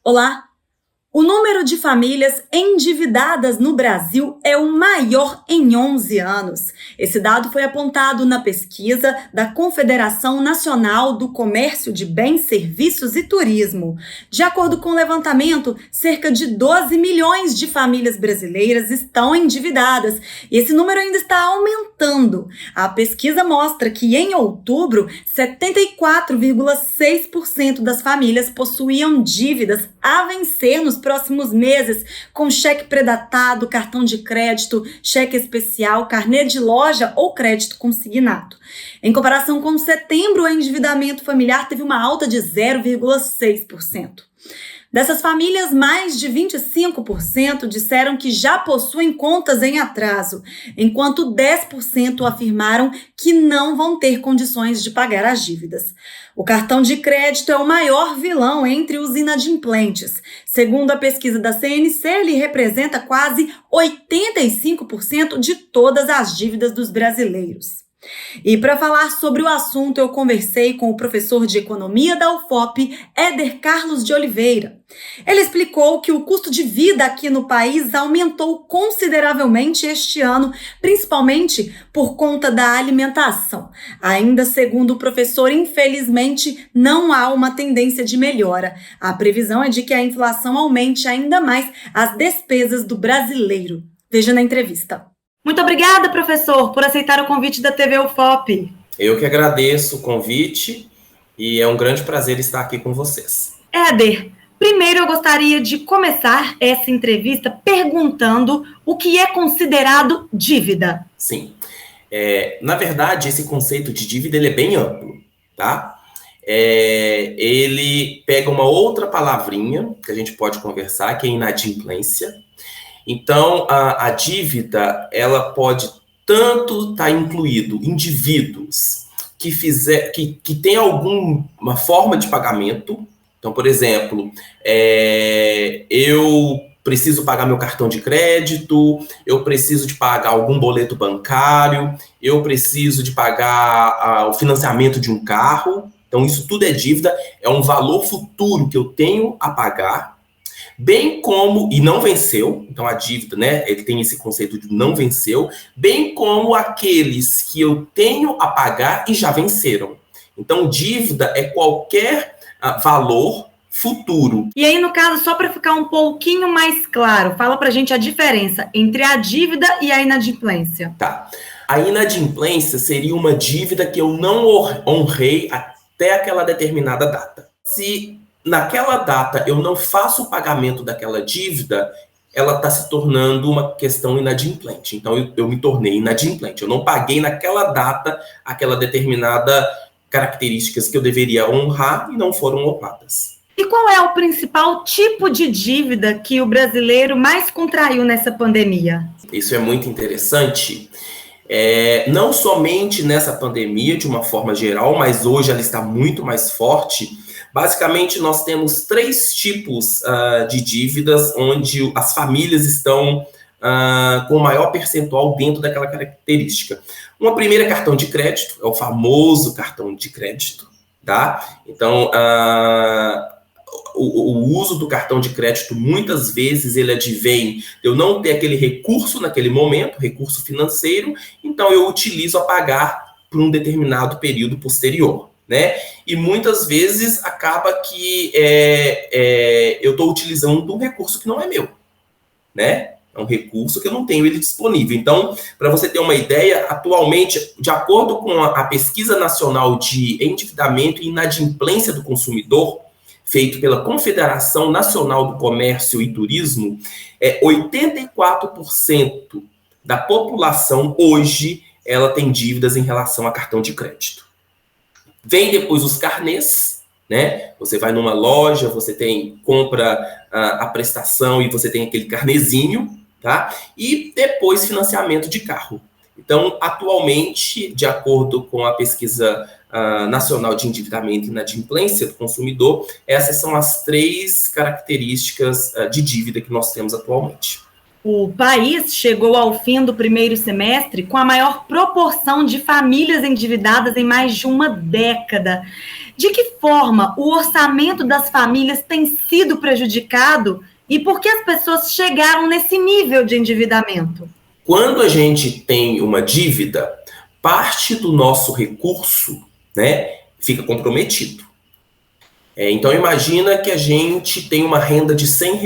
Olá! O número de famílias endividadas no Brasil é o maior em 11 anos. Esse dado foi apontado na pesquisa da Confederação Nacional do Comércio de Bens, Serviços e Turismo. De acordo com o levantamento, cerca de 12 milhões de famílias brasileiras estão endividadas e esse número ainda está aumentando. A pesquisa mostra que em outubro, 74,6% das famílias possuíam dívidas a vencer nos próximos meses, com cheque pré-datado, cartão de crédito, cheque especial, carnê de loja ou crédito consignado. Em comparação com setembro, o endividamento familiar teve uma alta de 0,6%. Dessas famílias, mais de 25% disseram que já possuem contas em atraso, enquanto 10% afirmaram que não vão ter condições de pagar as dívidas. O cartão de crédito é o maior vilão entre os inadimplentes. Segundo a pesquisa da CNC, ele representa quase 85% de todas as dívidas dos brasileiros. E para falar sobre o assunto, eu conversei com o professor de economia da UFOP, Éder Carlos de Oliveira. Ele explicou que o custo de vida aqui no país aumentou consideravelmente este ano, principalmente por conta da alimentação. Ainda segundo o professor, infelizmente, não há uma tendência de melhora. A previsão é de que a inflação aumente ainda mais as despesas do brasileiro. Veja na entrevista. Muito obrigada, professor, por aceitar o convite da TV UFOP. Eu que agradeço o convite e é um grande prazer estar aqui com vocês. Éder, primeiro eu gostaria de começar essa entrevista perguntando o que é considerado dívida. Sim, na verdade esse conceito de dívida ele é bem amplo, tá? Ele pega uma outra palavrinha que a gente pode conversar, que é inadimplência. Então, a dívida, ela pode tanto estar incluído indivíduos que têm alguma forma de pagamento. Então, por exemplo, eu preciso pagar meu cartão de crédito, eu preciso de pagar algum boleto bancário, eu preciso de pagar o financiamento de um carro. Então, isso tudo é dívida, é um valor futuro que eu tenho a pagar, bem como, e não venceu, então a dívida, né, ele tem esse conceito de não venceu, bem como aqueles que eu tenho a pagar e já venceram. Então, dívida é qualquer valor futuro. E aí, no caso, só para ficar um pouquinho mais claro, fala pra gente a diferença entre a dívida e a inadimplência. Tá. A inadimplência seria uma dívida que eu não honrei até aquela determinada data. Se naquela data eu não faço o pagamento daquela dívida, ela está se tornando uma questão inadimplente. Então, eu me tornei inadimplente. Eu não paguei naquela data aquela determinada características que eu deveria honrar e não foram honradas. E qual é o principal tipo de dívida que o brasileiro mais contraiu nessa pandemia? Isso é muito interessante. Não somente nessa pandemia, de uma forma geral, mas hoje ela está muito mais forte. Basicamente, nós temos 3 tipos de dívidas onde as famílias estão com maior percentual dentro daquela característica. Uma primeira é cartão de crédito, é o famoso cartão de crédito, tá? Então, o uso do cartão de crédito, muitas vezes, ele advém de eu não ter aquele recurso naquele momento, recurso financeiro, então eu utilizo a pagar por um determinado período posterior, né? E muitas vezes acaba que eu estou utilizando um recurso que não é meu, né? É um recurso que eu não tenho ele disponível. Então, para você ter uma ideia, atualmente, de acordo com a Pesquisa Nacional de Endividamento e Inadimplência do Consumidor, feito pela Confederação Nacional do Comércio e Turismo, 84% da população hoje ela tem dívidas em relação a cartão de crédito. Vem depois os carnês, né? Você vai numa loja, você compra a prestação e você tem aquele carnezinho, tá? E depois financiamento de carro. Então, atualmente, de acordo com a pesquisa nacional de endividamento e inadimplência do consumidor, essas são as 3 características de dívida que nós temos atualmente. O país chegou ao fim do primeiro semestre com a maior proporção de famílias endividadas em mais de uma década. De que forma o orçamento das famílias tem sido prejudicado e por que as pessoas chegaram nesse nível de endividamento? Quando a gente tem uma dívida, parte do nosso recurso, né, fica comprometido. Então imagina que a gente tem uma renda de R$ 100.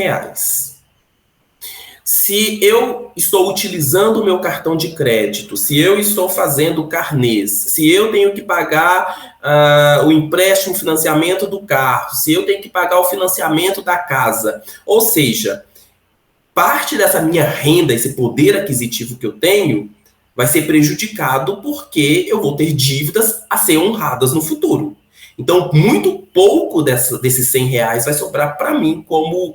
Se eu estou utilizando o meu cartão de crédito, se eu estou fazendo carnês, se eu tenho que pagar o empréstimo, o financiamento do carro, se eu tenho que pagar o financiamento da casa, ou seja, parte dessa minha renda, esse poder aquisitivo que eu tenho, vai ser prejudicado porque eu vou ter dívidas a ser honradas no futuro. Então, muito pouco desses R$ 100 vai sobrar para mim como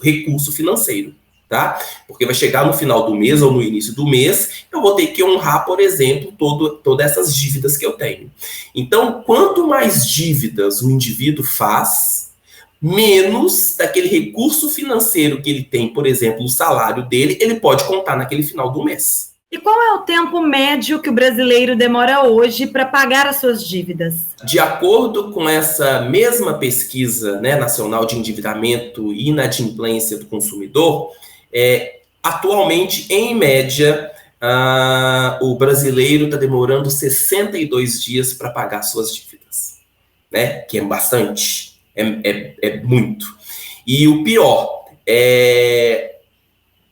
recurso financeiro. Tá? Porque vai chegar no final do mês ou no início do mês, eu vou ter que honrar, por exemplo, todas essas dívidas que eu tenho. Então, quanto mais dívidas o indivíduo faz, menos daquele recurso financeiro que ele tem, por exemplo, o salário dele, ele pode contar naquele final do mês. E qual é o tempo médio que o brasileiro demora hoje para pagar as suas dívidas? De acordo com essa mesma pesquisa, né, nacional de endividamento e inadimplência do consumidor, atualmente, em média, o brasileiro está demorando 62 dias para pagar suas dívidas, né? Que é bastante, é muito. E o pior,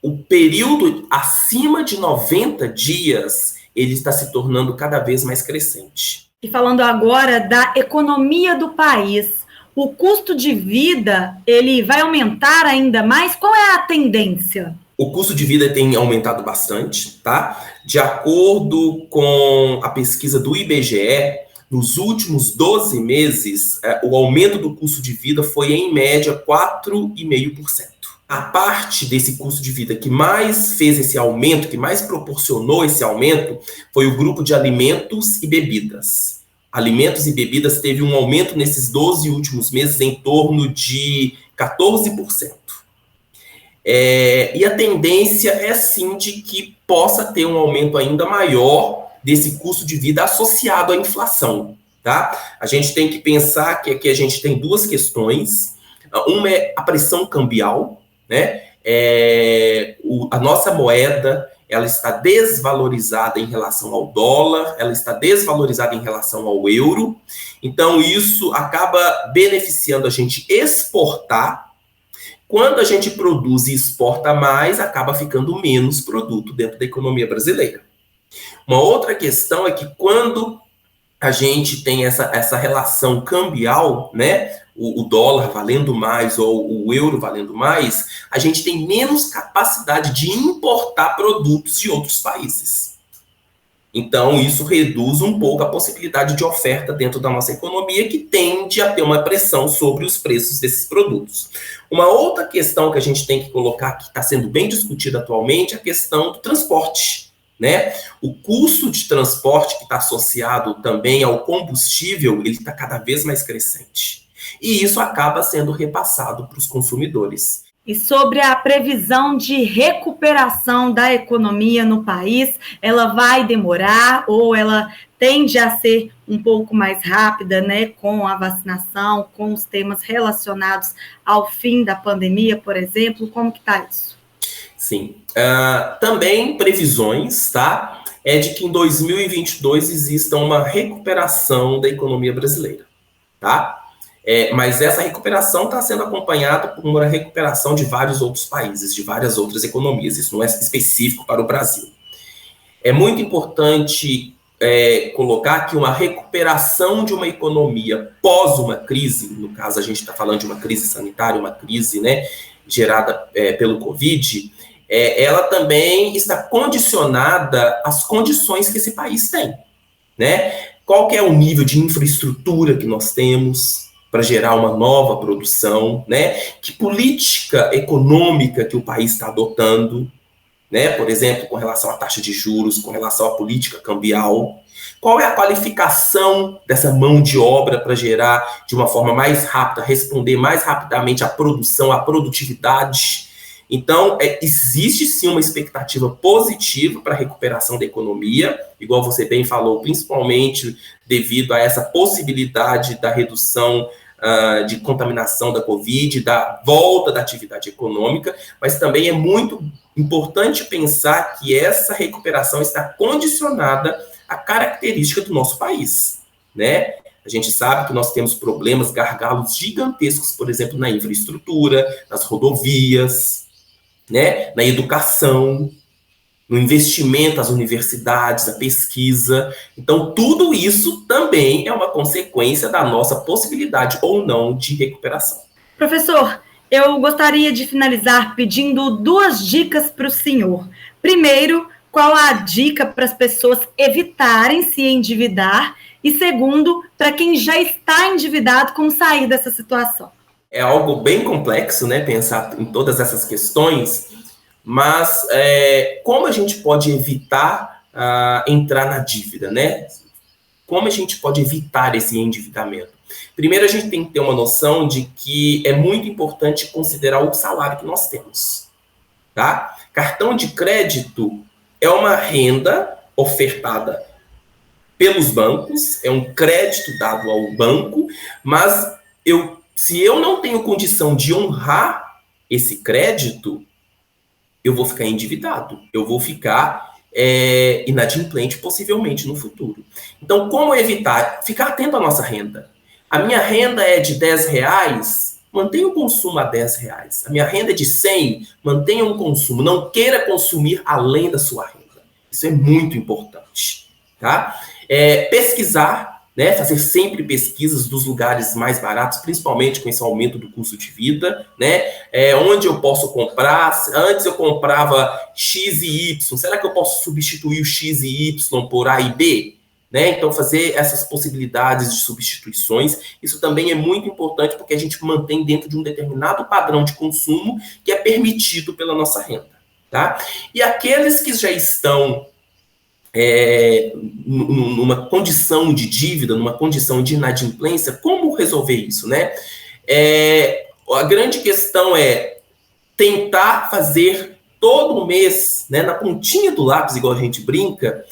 o período acima de 90 dias, ele está se tornando cada vez mais crescente. E falando agora da economia do país, o custo de vida, ele vai aumentar ainda mais? Qual é a tendência? O custo de vida tem aumentado bastante, tá? De acordo com a pesquisa do IBGE, nos últimos 12 meses, o aumento do custo de vida foi, em média, 4,5%. A parte desse custo de vida que mais fez esse aumento, que mais proporcionou esse aumento, foi o grupo de alimentos e bebidas. Alimentos e bebidas teve um aumento nesses 12 últimos meses em torno de 14%. E a tendência é sim de que possa ter um aumento ainda maior desse custo de vida associado à inflação. Tá? A gente tem que pensar que aqui a gente tem duas questões. Uma é a pressão cambial, né? A nossa moeda, ela está desvalorizada em relação ao dólar, ela está desvalorizada em relação ao euro, então isso acaba beneficiando a gente exportar. Quando a gente produz e exporta mais, acaba ficando menos produto dentro da economia brasileira. Uma outra questão é que quando a gente tem essa relação cambial, né, o dólar valendo mais ou o euro valendo mais, a gente tem menos capacidade de importar produtos de outros países. Então, isso reduz um pouco a possibilidade de oferta dentro da nossa economia, que tende a ter uma pressão sobre os preços desses produtos. Uma outra questão que a gente tem que colocar, que está sendo bem discutida atualmente, é a questão do transporte. Né? O custo de transporte que está associado também ao combustível, ele está cada vez mais crescente. E isso acaba sendo repassado para os consumidores. E sobre a previsão de recuperação da economia no país, ela vai demorar ou ela tende a ser um pouco mais rápida, né, com a vacinação, com os temas relacionados ao fim da pandemia, por exemplo? Como que está isso? Sim. Também previsões, tá? É de que em 2022 exista uma recuperação da economia brasileira, tá? Mas essa recuperação está sendo acompanhada por uma recuperação de vários outros países, de várias outras economias. Isso não é específico para o Brasil. É muito importante colocar que uma recuperação de uma economia pós uma crise, no caso a gente está falando de uma crise sanitária, uma crise, né, gerada pelo Covid, ela também está condicionada às condições que esse país tem. Né? Qual que é o nível de infraestrutura que nós temos para gerar uma nova produção, né? Que política econômica que o país está adotando, né? Por exemplo, com relação à taxa de juros, com relação à política cambial. Qual é a qualificação dessa mão de obra para gerar de uma forma mais rápida, responder mais rapidamente à produção, à produtividade? Então, existe sim uma expectativa positiva para a recuperação da economia, igual você bem falou, principalmente devido a essa possibilidade da redução de contaminação da Covid, da volta da atividade econômica, mas também é muito importante pensar que essa recuperação está condicionada à característica do nosso país, né? A gente sabe que nós temos problemas, gargalos gigantescos, por exemplo, na infraestrutura, nas rodovias, né? Na educação, no investimento às universidades, a pesquisa. Então, tudo isso também é uma consequência da nossa possibilidade ou não de recuperação. Professor, eu gostaria de finalizar pedindo 2 dicas para o senhor. Primeiro, qual a dica para as pessoas evitarem se endividar? E segundo, para quem já está endividado, como sair dessa situação? É algo bem complexo, né, pensar em todas essas questões, mas como a gente pode evitar entrar na dívida, né? Como a gente pode evitar esse endividamento? Primeiro, a gente tem que ter uma noção de que é muito importante considerar o salário que nós temos, tá? Cartão de crédito é uma renda ofertada pelos bancos, é um crédito dado ao banco, mas se eu não tenho condição de honrar esse crédito, eu vou ficar endividado, eu vou ficar inadimplente possivelmente no futuro. Então, como evitar? Ficar atento à nossa renda. A minha renda é de R$10, mantenha o consumo a R$10. A minha renda é de 100, mantenha um consumo. Não queira consumir além da sua renda. Isso é muito importante, tá? Pesquisar, né, fazer sempre pesquisas dos lugares mais baratos, principalmente com esse aumento do custo de vida, né, onde eu posso comprar. Antes eu comprava X e Y, será que eu posso substituir o X e Y por A e B? Né? Então, fazer essas possibilidades de substituições, isso também é muito importante, porque a gente mantém dentro de um determinado padrão de consumo que é permitido pela nossa renda, tá? E aqueles que já estão numa condição de dívida, numa condição de inadimplência, como resolver isso, né? A grande questão é tentar fazer todo mês, né, na pontinha do lápis, igual a gente brinca,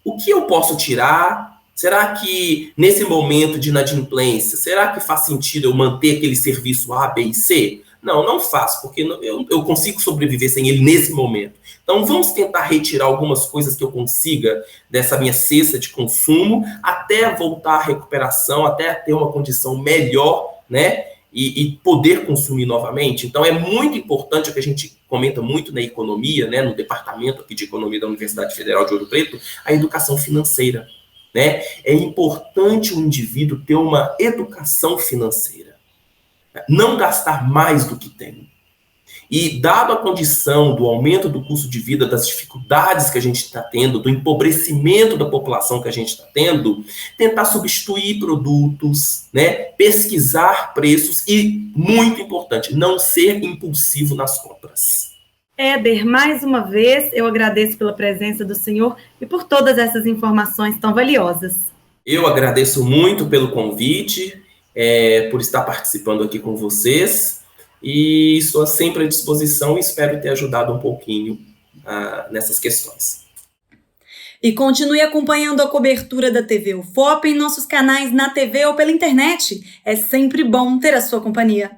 o que eu posso tirar? Será que nesse momento de inadimplência, será que faz sentido eu manter aquele serviço A, B e C? Não, não faço, porque eu consigo sobreviver sem ele nesse momento. Então, vamos tentar retirar algumas coisas que eu consiga dessa minha cesta de consumo até voltar à recuperação, até ter uma condição melhor, né? E poder consumir novamente. Então, é muito importante, o que a gente comenta muito na economia, né, no departamento aqui de economia da Universidade Federal de Ouro Preto, a educação financeira, né? É importante o indivíduo ter uma educação financeira, não gastar mais do que tem. E, dado a condição do aumento do custo de vida, das dificuldades que a gente está tendo, do empobrecimento da população que a gente está tendo, tentar substituir produtos, né? Pesquisar preços e, muito importante, não ser impulsivo nas compras. Éder, mais uma vez, eu agradeço pela presença do senhor e por todas essas informações tão valiosas. Eu agradeço muito pelo convite, por estar participando aqui com vocês. E estou sempre à disposição e espero ter ajudado um pouquinho nessas questões. E continue acompanhando a cobertura da TV UFOP em nossos canais na TV ou pela internet. É sempre bom ter a sua companhia.